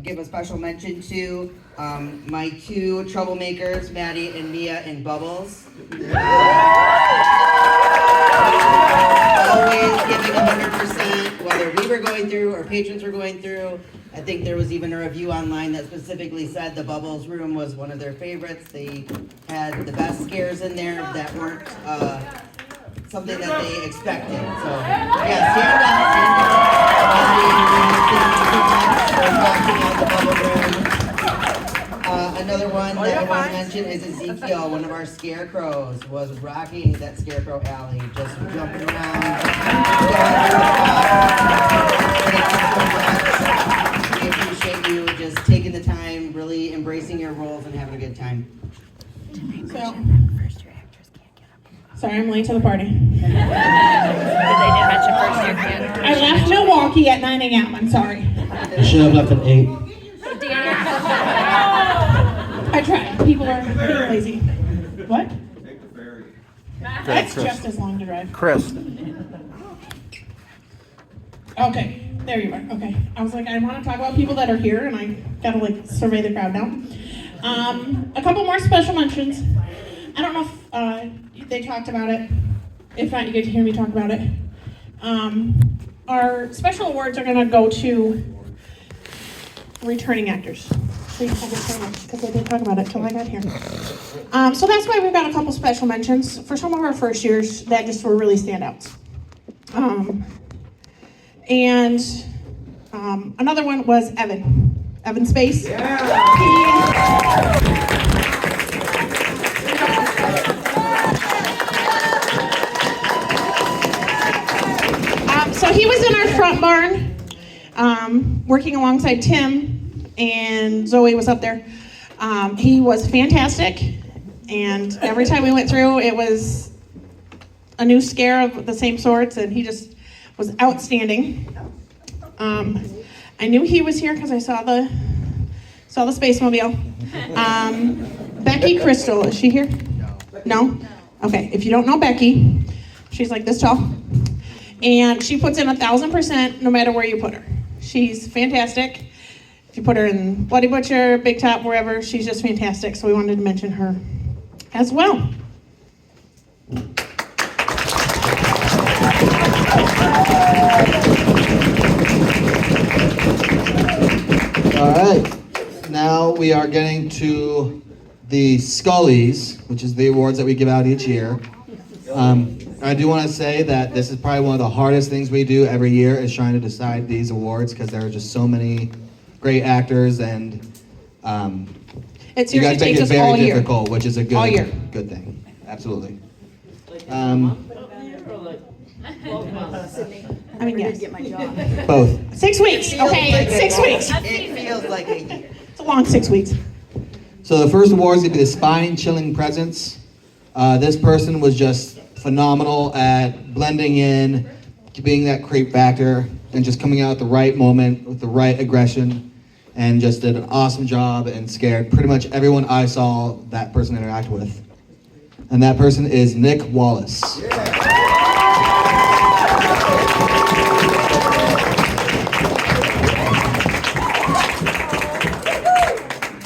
give a special mention to my two troublemakers, Maddie and Mia and Bubbles. Always giving 100%, whether we were going through or patrons were going through. I think there was even a review online that specifically said the Bubbles room was one of their favorites. They had the best scares in there that weren't something that they expected. So, yeah, stand up. Another one that I want to mention is Ezekiel, one of our scarecrows, was rocking that scarecrow alley, just jumping around. We appreciate you just taking the time, really embracing your roles and having a good time. So, sorry, I'm late to the party. They did mention first year can't. I left Milwaukee at 9 a.m. I'm sorry. You should have left at 8. I tried. People are being lazy. What? Take the ferry. That's just as long to drive. Chris. Okay, there you are. Okay. I was like, I want to talk about people that are here, and I gotta like survey the crowd now. A couple more special mentions. I don't know if they talked about it. If not, you get to hear me talk about it. Our special awards are gonna go to returning actors. Please have it so much because I didn't talk about it until I got here. So that's why we've got a couple special mentions for some of our first years that just were really standouts. And another one was Evan Space. So he was in our front barn, working alongside Tim, and Zoe was up there. He was fantastic, and every time we went through, it was a new scare of the same sorts, and he just was outstanding. I knew he was here because I saw the Space Mobile. Becky Crystal, is she here? No? Okay, if you don't know Becky, she's like this tall. And she puts in 1,000% no matter where you put her. She's fantastic. If you put her in Bloody Butcher, Big Top, wherever, she's just fantastic. So we wanted to mention her as well. All right. Now we are getting to the Scullies, which is the awards that we give out each year. I do want to say that this is probably one of the hardest things we do every year is trying to decide these awards because there are just so many great actors and you guys make it very difficult, which is a good thing. Absolutely. I mean, yes. Both. 6 weeks, okay, 6 weeks. It feels like a year. It's a long 6 weeks. So the first award is going to be the Spine-Chilling Presence. This person was just phenomenal at blending in, being that creep factor, and just coming out at the right moment with the right aggression, and just did an awesome job and scared pretty much everyone I saw that person interact with. And that person is Nick Wallace.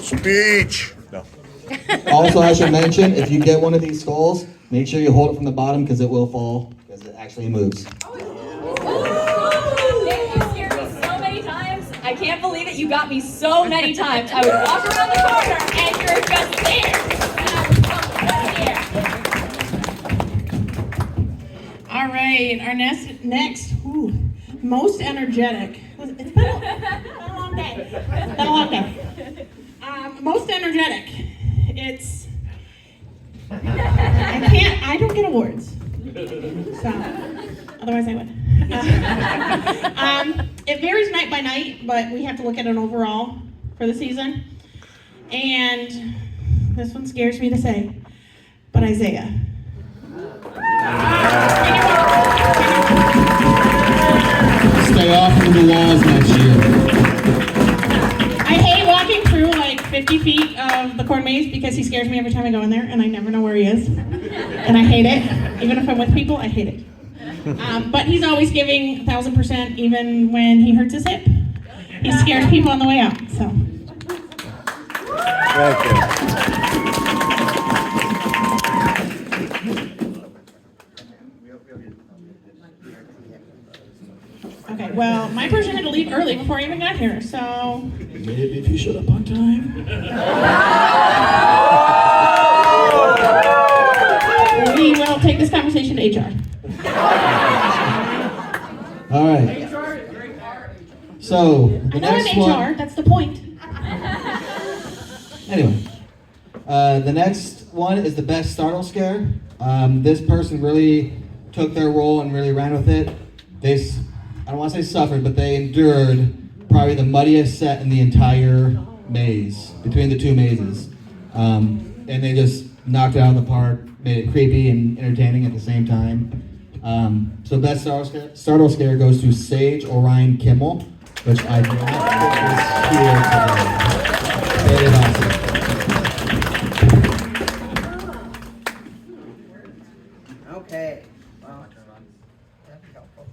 Speech. No. Also, I should mention, if you get one of these skulls, make sure you hold it from the bottom because it will fall, because it actually moves. Nick, you scared me so many times. I can't believe it. You got me so many times. I would walk around the corner and you're just there. And I would come right here. All right, our next most energetic. It's been a long day. It's been a long day. Most energetic. It's. I don't get awards. So, otherwise I would. It varies night by night, but we have to look at an overall for the season. And this one scares me to say, but Isaiah. Stay off of the walls next year. I hate walking through like 50 feet of the corn maze because he scares me every time I go in there and I never know where he is. And I hate it. Even if I'm with people, I hate it. But he's always giving 1,000% even when he hurts his hip. He scares people on the way out, so. Thank you. Okay, well, my person had to leave early before I even got here, so. Maybe if you showed up on time. We will take this conversation to HR. All right. So the I know next I'm one. HR, that's the point. Anyway, the next one is the best startle scare. This person really took their role and really ran with it. I don't want to say suffered, but they endured probably the muddiest set in the entire maze, between the two mazes. And they just knocked it out of the park, made it creepy and entertaining at the same time. So best startle scare goes to Sage Orion Kimmel, which I do not think is here today. They did awesome. Okay. Well, that'd be helpful.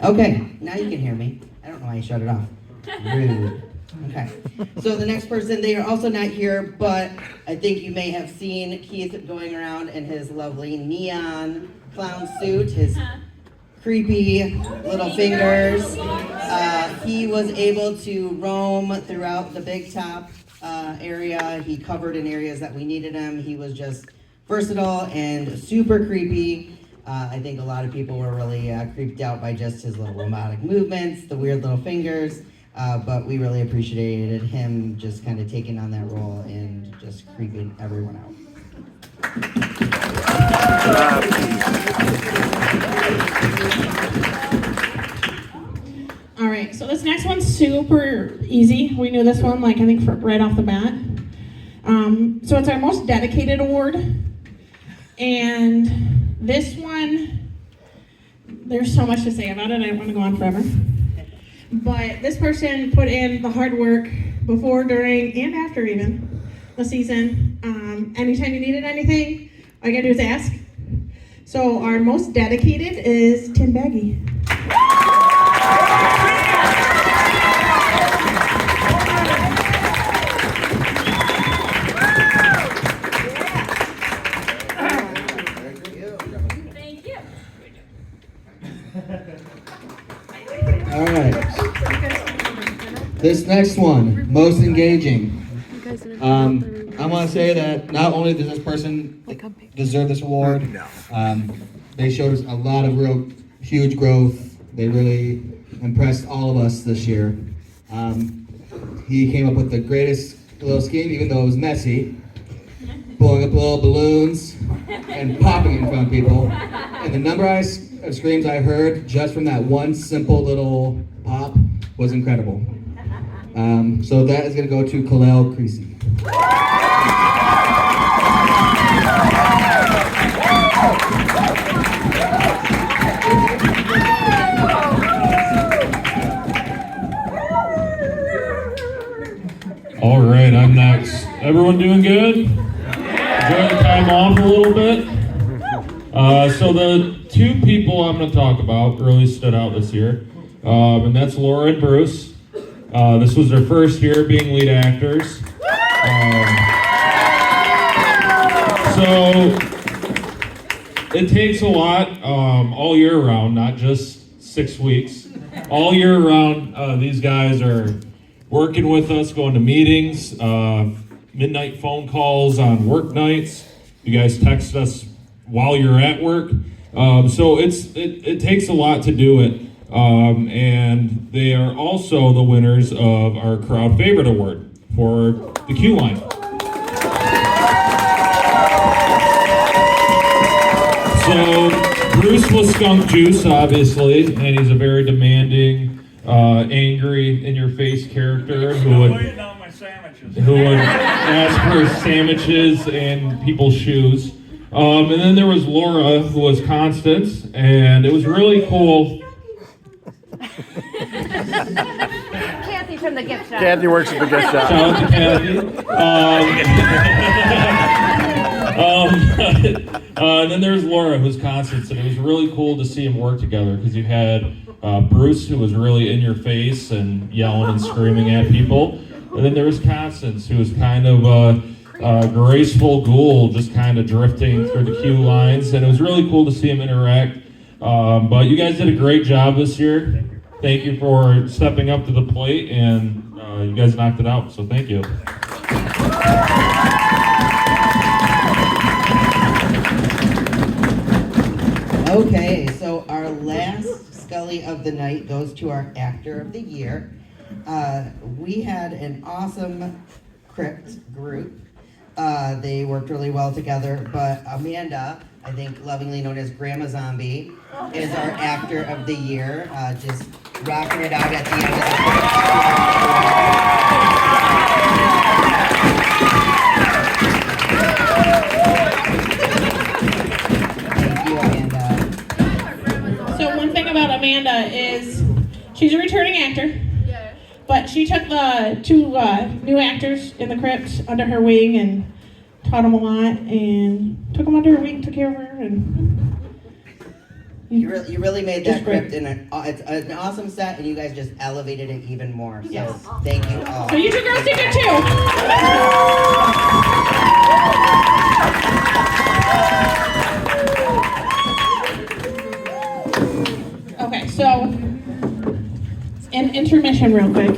Okay, now you can hear me. I don't know why you shut it off. Rude. Okay. So the next person, they are also not here, but I think you may have seen Keith going around in his lovely neon clown suit, his creepy little fingers. He was able to roam throughout the Big Top area. He covered in areas that we needed him. He was just versatile and super creepy. I think a lot of people were really creeped out by just his little robotic movements, the weird little fingers, but we really appreciated him just kind of taking on that role and just creeping everyone out. All right, so this next one's super easy. We knew this one, like I think right off the bat. So it's our most dedicated award. And this one, there's so much to say about it. I don't want to go on forever. But this person put in the hard work before, during, and after even the season. Anytime you needed anything, all you gotta do is ask. So our most dedicated is Tim Baggy. Thank you. All right. This next one, most engaging. I want to say that not only does this person deserve this award, they showed us a lot of real huge growth. They really impressed all of us this year. He came up with the greatest little scheme, even though it was messy, blowing up little balloons and popping in front of people. And the number of screams I heard just from that one simple little pop was incredible. So that is going to go to Kalel Creasy. All right, I'm next. Everyone doing good? Enjoying the time off a little bit? So the two people I'm going to talk about really stood out this year, and that's Laura and Bruce. This was their first year being lead actors. So it takes a lot all year round, not just 6 weeks. All year round, these guys are working with us, going to meetings, midnight phone calls on work nights. You guys text us while you're at work. So it takes a lot to do it. And they are also the winners of our Crowd Favorite Award for the Q Line. So Bruce was Skunk Juice, obviously, and he's a very demanding, angry, in-your-face character who would ask for sandwiches and people's shoes. And then there was Laura, who was Constance, and it was really cool. Kathy from the gift shop. Kathy works at the gift shop. Shout out to Kathy. And then there's Laura, who's Constance, and it was really cool to see them work together because you had Bruce, who was really in your face and yelling and screaming at people. And then there was Constance, who was kind of a graceful ghoul, just kind of drifting through the queue lines. And it was really cool to see him interact. But you guys did a great job this year. Thank you for stepping up to the plate, and you guys knocked it out, so thank you. Okay, so our last Scully of the night goes to our actor of the year. We had an awesome crypt group. They worked really well together, but Amanda, I think lovingly known as Grandma Zombie, is our actor of the year. Just rocking it out at the end of the Thank you, Amanda. So one thing about Amanda is she's a returning actor, but she took the two new actors in the crypt under her wing and taught them a lot and took them under her wing, took care of her, and You really made that Just great. crypt it's an awesome set, and you guys just elevated it even more. So thank you all. So you two girls did good too. Okay, so an intermission real quick.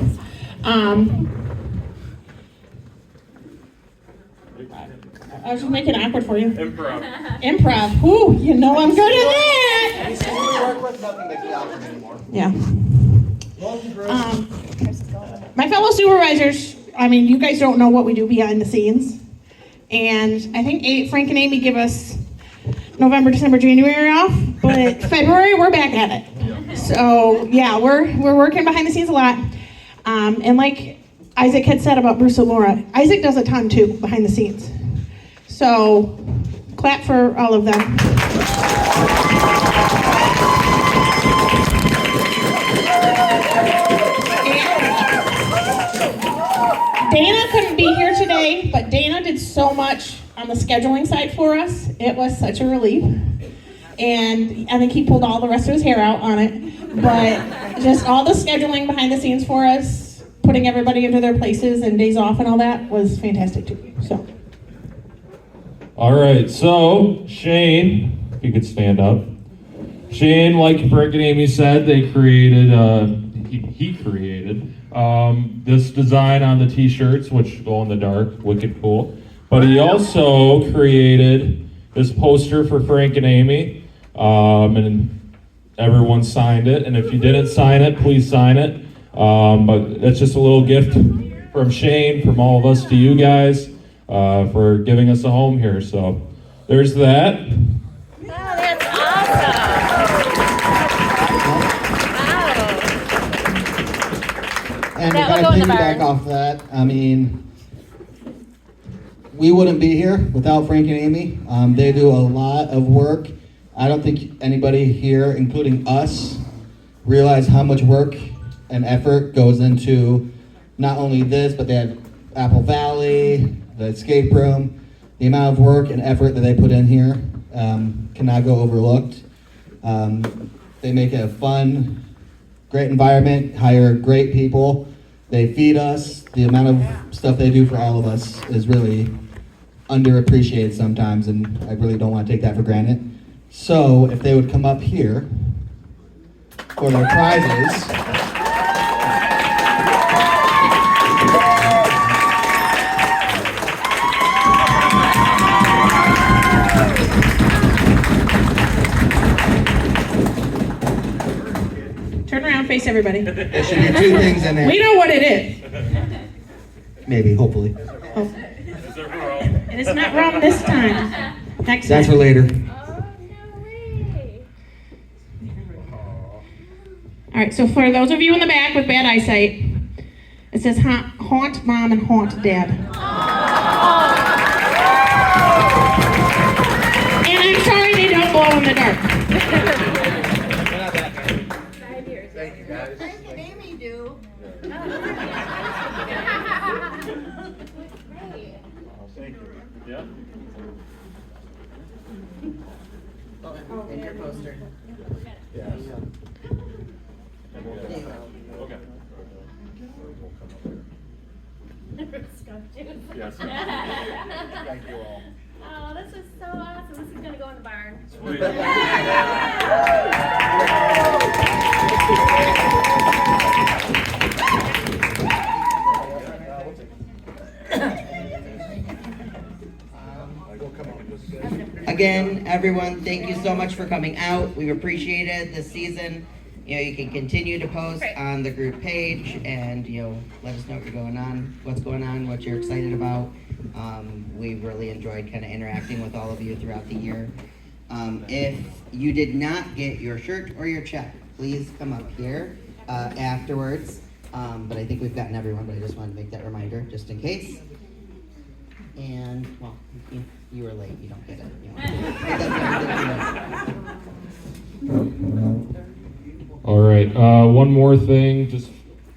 I was just making it awkward for you. Improv. Improv. Ooh, you know I'm good at that. Yeah. My fellow supervisors, I mean, you guys don't know what we do behind the scenes. And I think Frank and Amy give us November, December, January off, but February, we're back at it. So yeah, we're working behind the scenes a lot. And like Isaac had said about Bruce and Laura, Isaac does a ton too behind the scenes. So clap for all of them. Dana couldn't be here today, but Dana did so much on the scheduling side for us. It was such a relief. And I think he pulled all the rest of his hair out on it. But just all the scheduling behind the scenes for us, putting everybody into their places and days off and all that was fantastic too. So. All right, so Shane, if you could stand up. Shane, like Frank and Amy said, they created, he created this design on the t-shirts, which glow in the dark, wicked cool. But he also created this poster for Frank and Amy, and everyone signed it. And if you didn't sign it, please sign it. But that's just a little gift from Shane, from all of us to you guys, for giving us a home here. So there's that. Oh, that's awesome. And That to will kind go of in the piggyback barn. off that, I mean, we wouldn't be here without Frank and Amy. They do a lot of work. I don't think anybody here, including us, realize how much work and effort goes into not only this, but they have Apple Valley, the escape room. The amount of work and effort that they put in here cannot go overlooked. They make it a fun, great environment, hire great people. They feed us. The amount of stuff they do for all of us is really underappreciated sometimes, and I really don't want to take that for granted. So if they would come up here for their prizes. Turn around, face everybody. There should be two things in there. We know what it is. Maybe, hopefully. Oh. And it's not rum this time. Next That's for time. later. Oh, no way. All right, so for those of you in the back with bad eyesight, it says haunt mom and haunt dad. And I'm sorry they don't glow in the dark. And your poster. Yes. Thank you all. Oh, this is so awesome. This is gonna go in the barn. Again, everyone, thank you so much for coming out. We've appreciated this season. You know, you can continue to post on the group page and, you know, let us know what's going on, what you're excited about. We've really enjoyed kind of interacting with all of you throughout the year. If you did not get your shirt or your check, please come up here afterwards. But I think we've gotten everyone, but I just wanted to make that reminder just in case. And, well, you were late, you don't get it. You know. All right, one more thing, just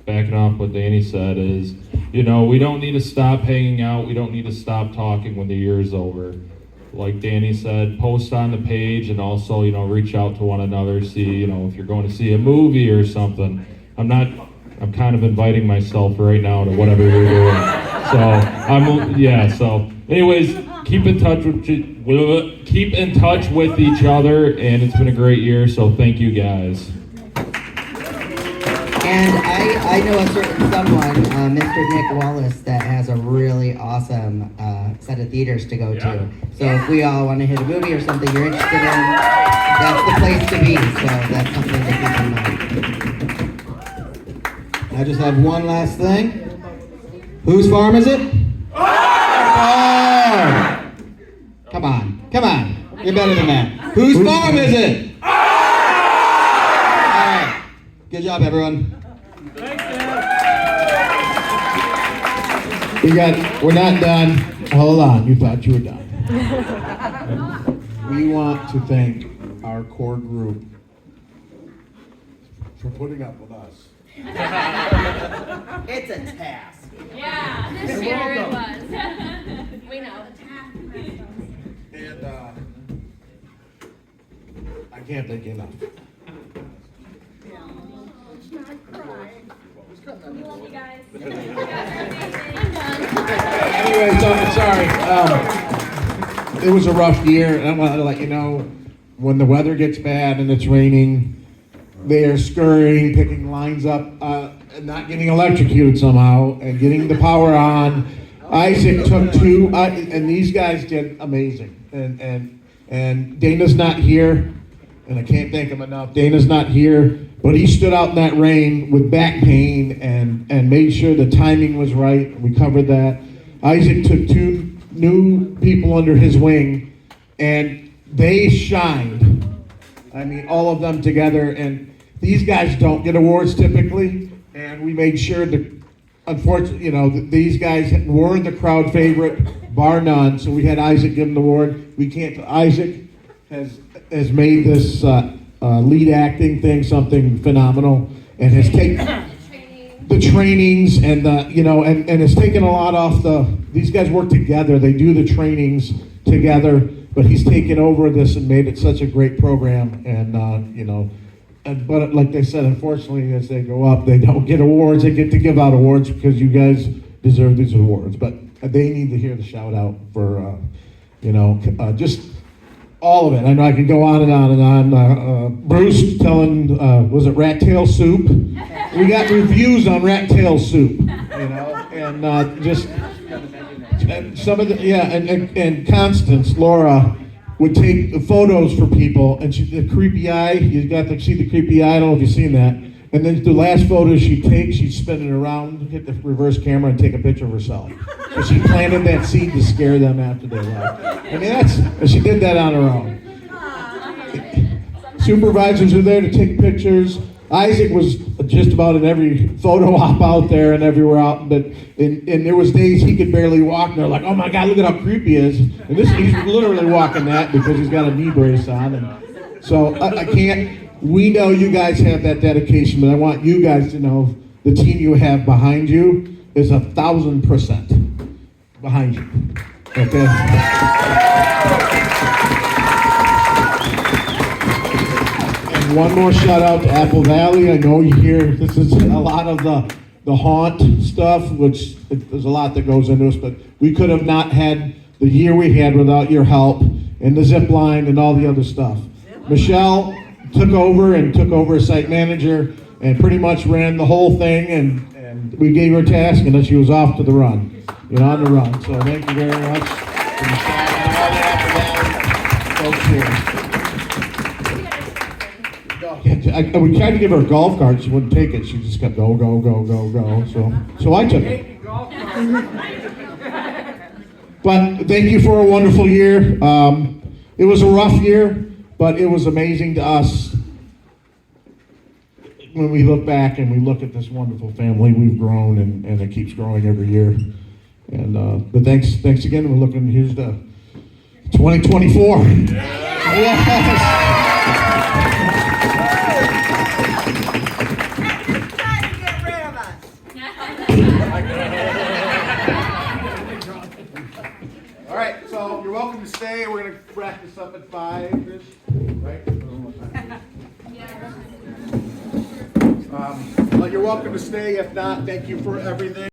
backing off what Danny said is, you know, we don't need to stop hanging out. We don't need to stop talking when the year is over. Like Danny said, post on the page and also, you know, reach out to one another, see, you know, if you're going to see a movie or something. I'm kind of inviting myself right now to whatever you're doing. So anyways, keep in touch with each other, and it's been a great year, so thank you guys. And I know a certain someone, Mr. Nick Wallace, that has a really awesome set of theaters to go to. So if we all want to hit a movie or something you're interested in, that's the place to be. So that's something to keep in mind. I just have one last thing. Whose farm is it? Oh! Come on. You're better than that. Whose farm is it? All right. Good job, everyone. We're not done. Hold on. You thought you were done. We want to thank our core group for putting up with us. It's a task. Yeah, this year it was. We know. And I can't thank you enough. Love you guys. Anyway, sorry. It was a rough year, and I want to let you know, when the weather gets bad and it's raining, they are scurrying, picking lines up, and not getting electrocuted somehow, and getting the power on. Isaac took two, and these guys did amazing. And Dana's not here, and I can't thank him enough. Dana's not here, but he stood out in that rain with back pain and made sure the timing was right. We covered that. Isaac took two new people under his wing, and they shined. I mean, all of them together, and these guys don't get awards typically, and we made sure that, unfortunately, you know, these guys were the crowd favorite, bar none, so we had Isaac give them the award. Isaac has made this lead acting thing something phenomenal, and has taken the trainings and and has taken a lot off these guys work together, they do the trainings together, but he's taken over this and made it such a great program, but like they said, unfortunately, as they go up, they don't get awards. They get to give out awards because you guys deserve these awards, but they need to hear the shout out for, just all of it. I know I could go on and on and on. Bruce telling, was it rat tail soup? We got reviews on rat tail soup, and just some of and Constance, Laura, would take the photos for people, and the creepy eye, you got to see the creepy eye, I don't know if you've seen that. And then the last photo she'd take, she'd spin it around, hit the reverse camera, and take a picture of herself. So she planted that seed to scare them after they left. I mean, she did that on her own. Supervisors were there to take pictures. Isaac was just about in every photo op out there and everywhere out, but and there was days he could barely walk, and they're like, "Oh my God, look at how creepy he is!" And he's literally walking that because he's got a knee brace on, and so I can't. We know you guys have that dedication, but I want you guys to know the team you have behind you is 1,000% behind you. Okay. one more shout out to Apple Valley. I know you hear this is a lot of the haunt stuff, which there's a lot that goes into this, but we could have not had the year we had without your help and the zip line and all the other stuff. Michelle took over as site manager and pretty much ran the whole thing, and we gave her a task and then she was off to the run, on the run. So thank you very much to Michelle and all the Apple Valley folks here. We tried to give her a golf cart, she wouldn't take it. She just kept go. So I took it. But thank you for a wonderful year. It was a rough year, but it was amazing to us when we look back and we look at this wonderful family we've grown, and it keeps growing every year. And but thanks again. We're looking, here's the 2024. Yes. All right, so you're welcome to stay. We're going to wrap this up at 5-ish, right? But you're welcome to stay. If not, thank you for everything.